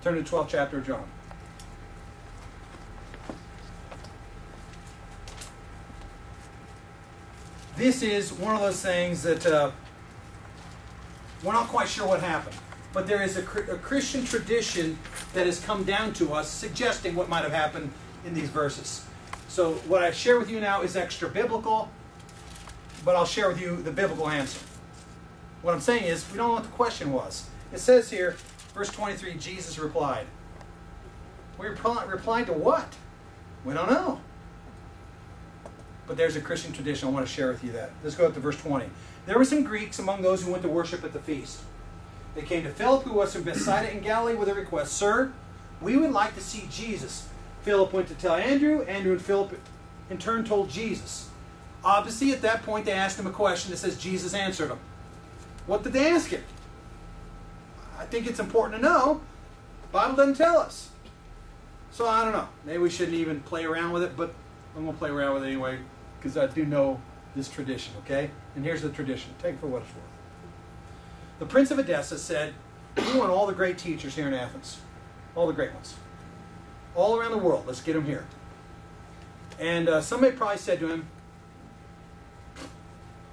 Turn to the 12th chapter of John. This is one of those things that we're not quite sure what happened. But there is a Christian tradition that has come down to us suggesting what might have happened in these verses. So what I share with you now is extra biblical, but I'll share with you the biblical answer. What I'm saying is, we don't know what the question was. It says here, verse 23, Jesus replied. We replied to what? We don't know. But there's a Christian tradition. I want to share with you that. Let's go up to verse 20. There were some Greeks among those who went to worship at the feast. They came to Philip, who was from Bethsaida in Galilee, with a request. Sir, we would like to see Jesus. Philip went to tell Andrew. Andrew and Philip in turn told Jesus. Obviously, at that point, they asked him a question that says Jesus answered them. What did they ask him? I think it's important to know. The Bible doesn't tell us. So I don't know. Maybe we shouldn't even play around with it, but I'm going to play around with it anyway, because I do know this tradition, okay? And here's the tradition. Take it for what it's worth. The Prince of Edessa said, we want all the great teachers here in Athens. All the great ones. All around the world. Let's get them here. And somebody probably said to him,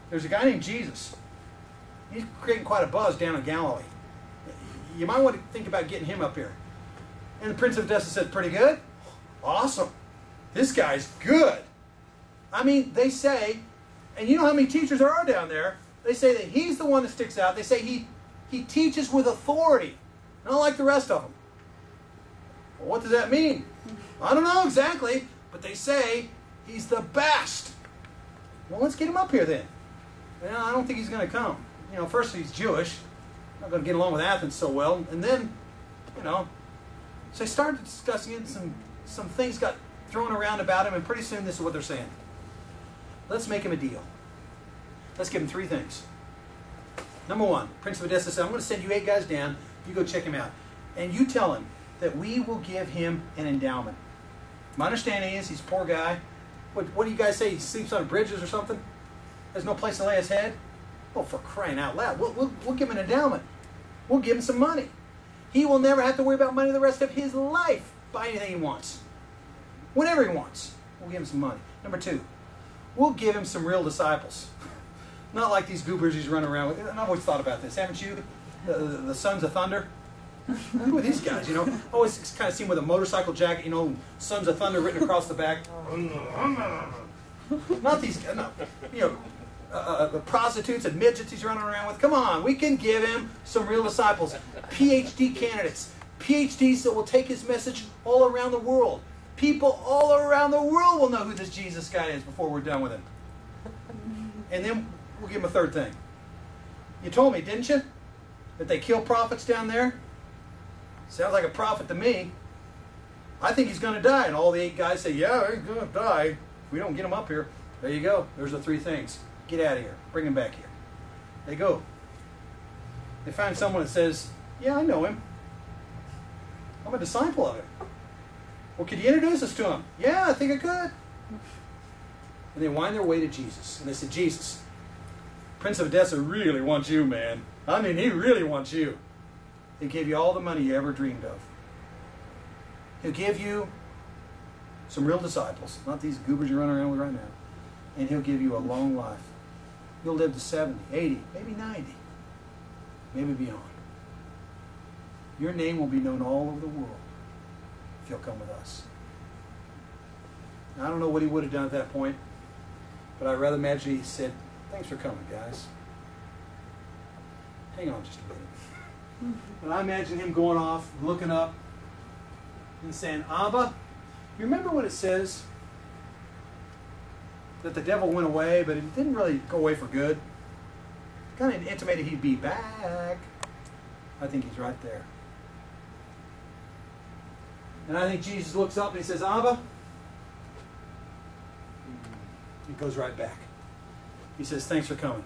there's a guy named Jesus. He's creating quite a buzz down in Galilee. You might want to think about getting him up here. And the Prince of Edessa said, pretty good? Awesome. This guy's good. I mean, they say, and you know how many teachers there are down there, they say that he's the one that sticks out. They say he teaches with authority, not like the rest of them. Well, what does that mean? I don't know exactly, but they say he's the best. Well, let's get him up here then. Well, I don't think he's going to come. You know, first he's Jewish, not going to get along with Athens so well, and then, you know, so they started discussing it, and some things got thrown around about him, and pretty soon this is what they're saying. Let's make him a deal. Let's give him three things. Number one, Prince of Edessa said, I'm going to send you 8 guys down. You go check him out. And you tell him that we will give him an endowment. My understanding is he's a poor guy. What do you guys say? He sleeps on bridges or something? There's no place to lay his head? Oh, for crying out loud. We'll give him an endowment. We'll give him some money. He will never have to worry about money the rest of his life. Buy anything he wants. Whenever he wants. We'll give him some money. Number 2, we'll give him some real disciples. Not like these goobers he's running around with. And I've always thought about this. Haven't you? The Sons of Thunder. Who are these guys, you know? Always kind of see them with a motorcycle jacket, you know, Sons of Thunder written across the back. Not these guys, no. You know, the prostitutes and midgets he's running around with. Come on, we can give him some real disciples. PhD candidates. PhDs that will take his message all around the world. People all around the world will know who this Jesus guy is before we're done with him. And then we'll give him a third thing. You told me, didn't you, that they kill prophets down there? Sounds like a prophet to me. I think he's going to die. And all the 8 guys say, yeah, he's going to die if we don't get him up here. There you go. There's the 3 things. Get out of here. Bring him back here. They go. They find someone that says, yeah, I know him. I'm a disciple of him. Well, could you introduce us to him? Yeah, I think I could. And they wind their way to Jesus. And they said, Jesus, Prince of Edessa really wants you, man. I mean, he really wants you. He'll give you all the money you ever dreamed of. He'll give you some real disciples, not these goobers you're running around with right now. And he'll give you a long life. You'll live to 70, 80, maybe 90, maybe beyond. Your name will be known all over the world if you'll come with us. Now, I don't know what he would have done at that point, but I'd rather imagine he said, thanks for coming, guys. Hang on just a minute. And I imagine him going off, looking up, and saying, Abba, you remember when it says that the devil went away, but it didn't really go away for good? Kind of intimated he'd be back. I think he's right there. And I think Jesus looks up and he says, Abba. He goes right back. He says, thanks for coming.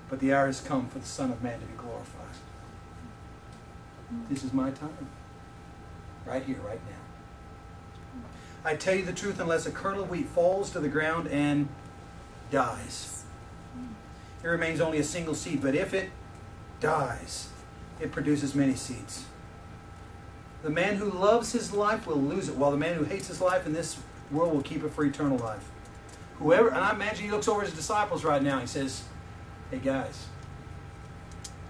But the hour has come for the Son of Man to be glorified. This is my time. Right here, right now. I tell you the truth, unless a kernel of wheat falls to the ground and dies, it remains only a single seed. But if it dies, it produces many seeds. The man who loves his life will lose it, while the man who hates his life in this world will keep it for eternal life. Whoever, and I imagine he looks over at his disciples right now and he says, hey guys,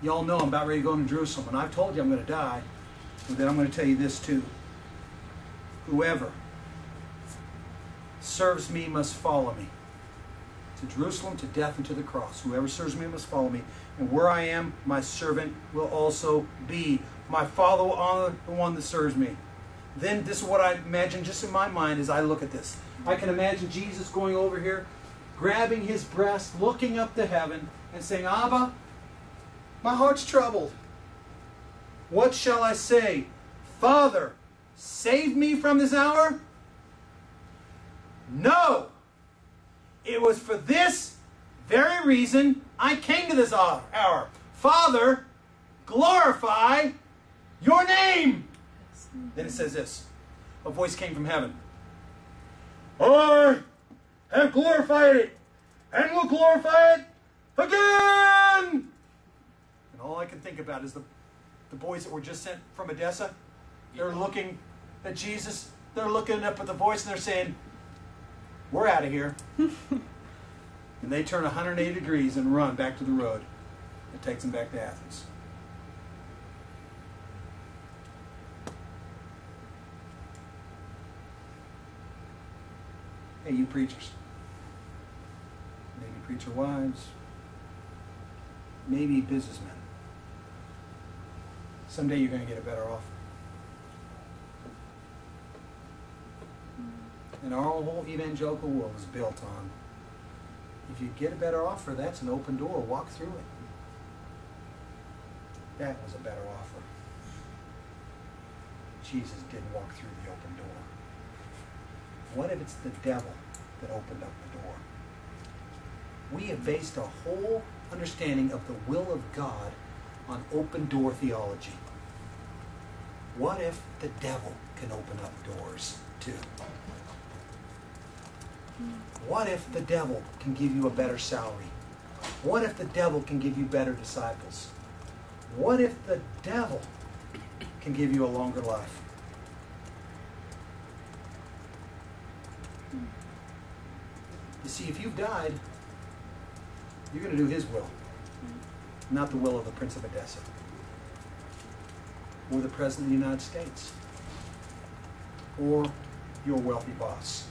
y'all know I'm about ready to go into Jerusalem, and I've told you I'm going to die, but then I'm going to tell you this too. Whoever serves me must follow me. To Jerusalem, to death, and to the cross. Whoever serves me must follow me. And where I am, my servant will also be. My Father will honor the one that serves me. Then this is what I imagine just in my mind as I look at this. I can imagine Jesus going over here, grabbing his breast, looking up to heaven, and saying, Abba, my heart's troubled. What shall I say? Father, save me from this hour? No! It was for this very reason I came to this hour. Father, glorify your name. Then it says this. A voice came from heaven. I have glorified it and will glorify it again. And all I can think about is the boys that were just sent from Edessa. They're looking at Jesus. They're looking up at the voice and they're saying, we're out of here. And they turn 180 degrees and run back to the road. It takes them back to Athens. Hey, you preachers. Maybe preacher wives. Maybe businessmen. Someday you're going to get a better offer. And our whole evangelical world is built on, if you get a better offer, that's an open door. Walk through it. That was a better offer. Jesus didn't walk through the open door. What if it's the devil that opened up the door? We have based our whole understanding of the will of God on open door theology. What if the devil can open up doors too? What if the devil can give you a better salary? What if the devil can give you better disciples? What if the devil can give you a longer life? You see, if you've died, you're going to do his will, not the will of the Prince of Edessa or the President of the United States or your wealthy boss.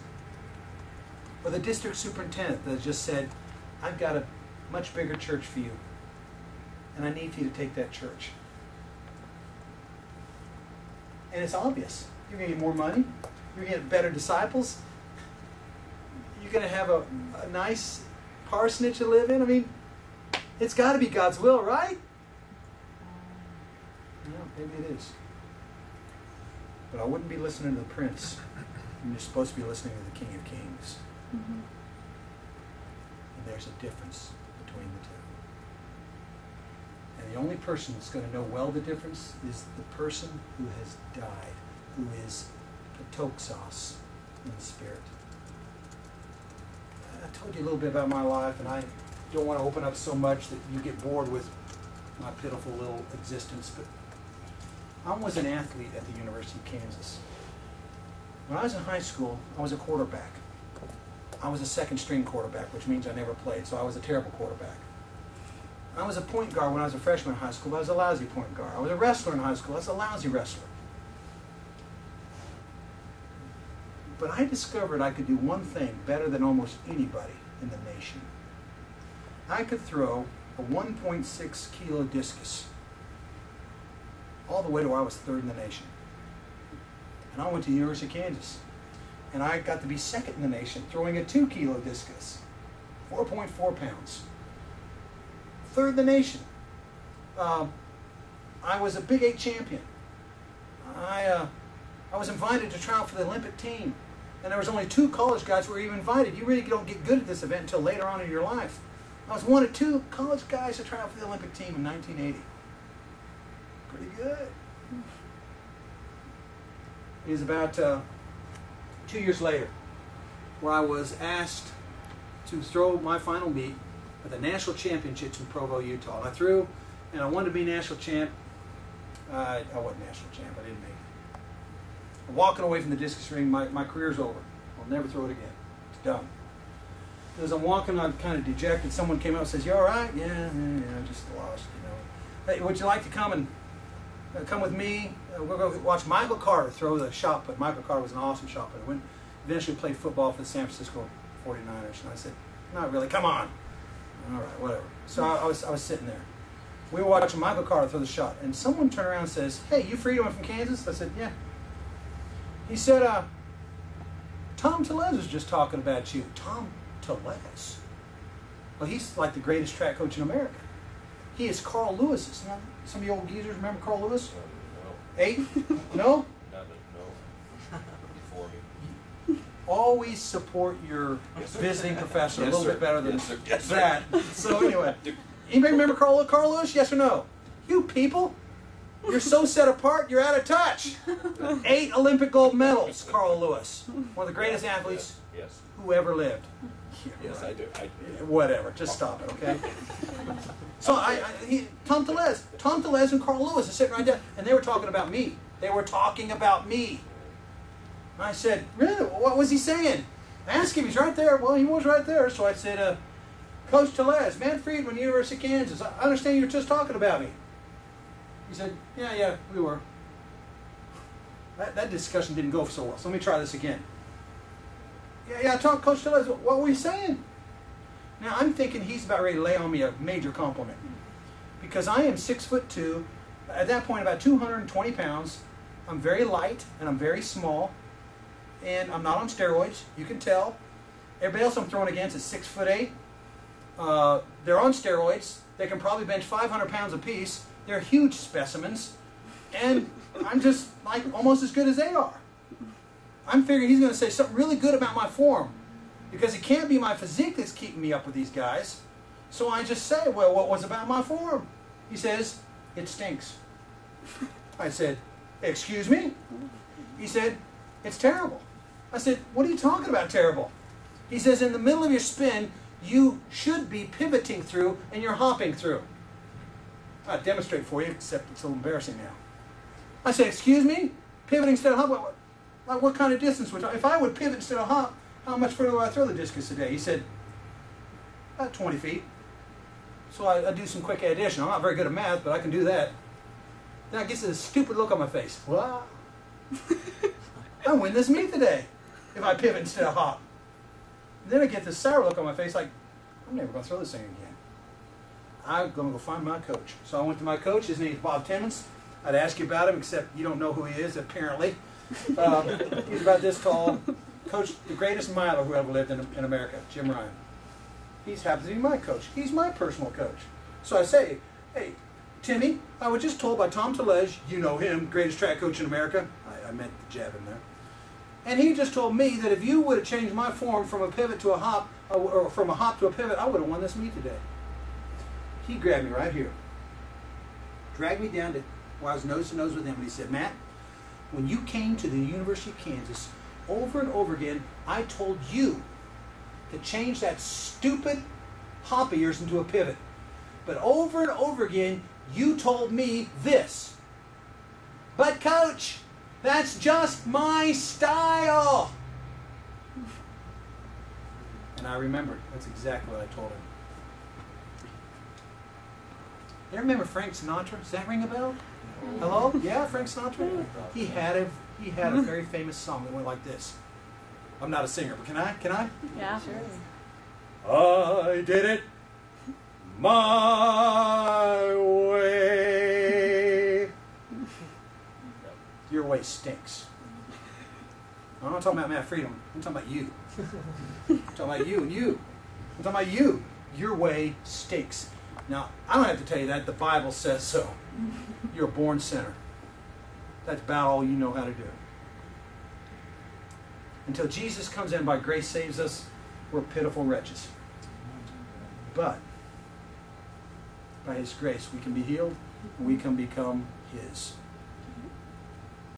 Or the district superintendent that just said, I've got a much bigger church for you, and I need for you to take that church. And it's obvious. You're going to get more money. You're going to get better disciples. You're going to have a nice parsonage to live in. I mean, it's got to be God's will, right? No, maybe it is. But I wouldn't be listening to the prince. You're supposed to be listening to the King of Kings. Mm-hmm. And there's a difference between the two. And the only person that's going to know well the difference is the person who has died, who is patoxos in the spirit. I told you a little bit about my life, and I don't want to open up so much that you get bored with my pitiful little existence, but I was an athlete at the University of Kansas. When I was in high school, I was a quarterback. I was a second-string quarterback, which means I never played, so I was a terrible quarterback. I was a point guard when I was a freshman in high school, but I was a lousy point guard. I was a wrestler in high school. I was a lousy wrestler. But I discovered I could do one thing better than almost anybody in the nation. I could throw a 1.6 kilo discus all the way to where I was third in the nation. And I went to the University of Kansas. And I got to be second in the nation, throwing a 2 kilo discus, 4.4 pounds. Third in the nation. I was a Big 8 champion. I was invited to try out for the Olympic team. And there was only 2 college guys who were even invited. You really don't get good at this event until later on in your life. I was one of 2 college guys to try out for the Olympic team in 1980. Pretty good. It was about 2 years later where I was asked to throw my final meet at the national championships in Provo, Utah. And I threw, and I wanted to be national champ. I wasn't national champ. I didn't make it. I'm walking away from the discus ring. My career's over. I'll never throw it again. It's done. As I'm walking, I'm kind of dejected. Someone came up and says, "You all right?" Yeah, just lost, you know. "Hey, would you like to come and come with me? We'll go watch Michael Carter throw the shot put." Michael Carter was an awesome shot putter. Eventually played football for the San Francisco 49ers. And I said, "Not really. Come on." All right, whatever. So I was sitting there. We were watching Michael Carter throw the shot, and someone turned around and says, "Hey, you Freedom from Kansas?" I said, "Yeah." He said, "Tom Tellez was just talking about you." Tom Tellez? Well, he's like the greatest track coach in America. He is Carl Lewis's. You know, some of you old geezers remember Carl Lewis? No. Aiden? No? No. Before me. Always support your visiting professor a Yes, little sir. bit better than Yes, sir. Yes, sir. that. So anyway, anybody remember Carl Lewis? Yes or no? You people, you're so set apart, you're out of touch. 8 Olympic gold medals, Carl Lewis. One of the greatest athletes Yes. who ever lived. Yeah, Yes, right. I do. Whatever, just stop it, okay? So Tom Tellez and Carl Lewis are sitting right there, and they were talking about me. They were talking about me. And I said, "Really? What was he saying?" I asked him, he's right there. Well, he was right there. So I said, "Coach Tellez, Matt Friedman, University of Kansas, I understand you were just talking about me." He said, yeah, we were. That discussion didn't go so well, so let me try this again. Yeah, Coach Tellez, what were you saying? Now, I'm thinking he's about ready to lay on me a major compliment. Because I am 6'2", at that point about 220 pounds. I'm very light, and I'm very small. And I'm not on steroids, you can tell. Everybody else I'm throwing against is 6'8". They're on steroids. They can probably bench 500 pounds apiece. They're huge specimens. And I'm just like almost as good as they are. I'm figuring he's going to say something really good about my form. Because it can't be my physique that's keeping me up with these guys. So I just say, "Well, what was about my form?" He says, "It stinks." I said, "Excuse me?" He said, "It's terrible." I said, "What are you talking about terrible?" He says, "In the middle of your spin, you should be pivoting through and you're hopping through." I'll demonstrate for you, except it's a little embarrassing now. I said, "Excuse me? Pivoting instead of hop? What kind of distance would if I would pivot instead of hop, how much further would I throw the discus today?" He said, "About 20 feet. So I do some quick addition. I'm not very good at math, but I can do that. Then I get this stupid look on my face. Wow. I win this meet today if I pivot instead of hop. Then I get this sour look on my face like, I'm never going to throw this thing again. I'm going to go find my coach. So I went to my coach. His name is Bob Timmons. I'd ask you about him, except you don't know who he is, apparently. He's about this tall. Coach, the greatest miler who ever lived in America, Jim Ryan. He happens to be my coach. He's my personal coach. So I say, "Hey, Timmy, I was just told by Tom Tellez, you know him, greatest track coach in America." I meant the jab in there. "And he just told me that if you would have changed my form from a pivot to a hop, or from a hop to a pivot, I would have won this meet today." He grabbed me right here, dragged me down to where I was nose to nose with him, and he said, "Matt, when you came to the University of Kansas, over and over again, I told you to change that stupid hop of yours into a pivot. But over and over again, you told me this. But coach, that's just my style." And I remembered. That's exactly what I told him. You remember Frank Sinatra? Does that ring a bell? Hello? Yeah, Frank Sinatra? He had a very famous song that went like this. I'm not a singer, but can I? Yeah, sure. I did it my way. Your way stinks. I'm not talking about Matt Freedom. I'm talking about you. I'm talking about you and you. I'm talking about you. Your way stinks. Now, I don't have to tell you that. The Bible says so. You're a born sinner. That's about all you know how to do. Until Jesus comes in by grace saves us, we're pitiful wretches. But by His grace, we can be healed and we can become His.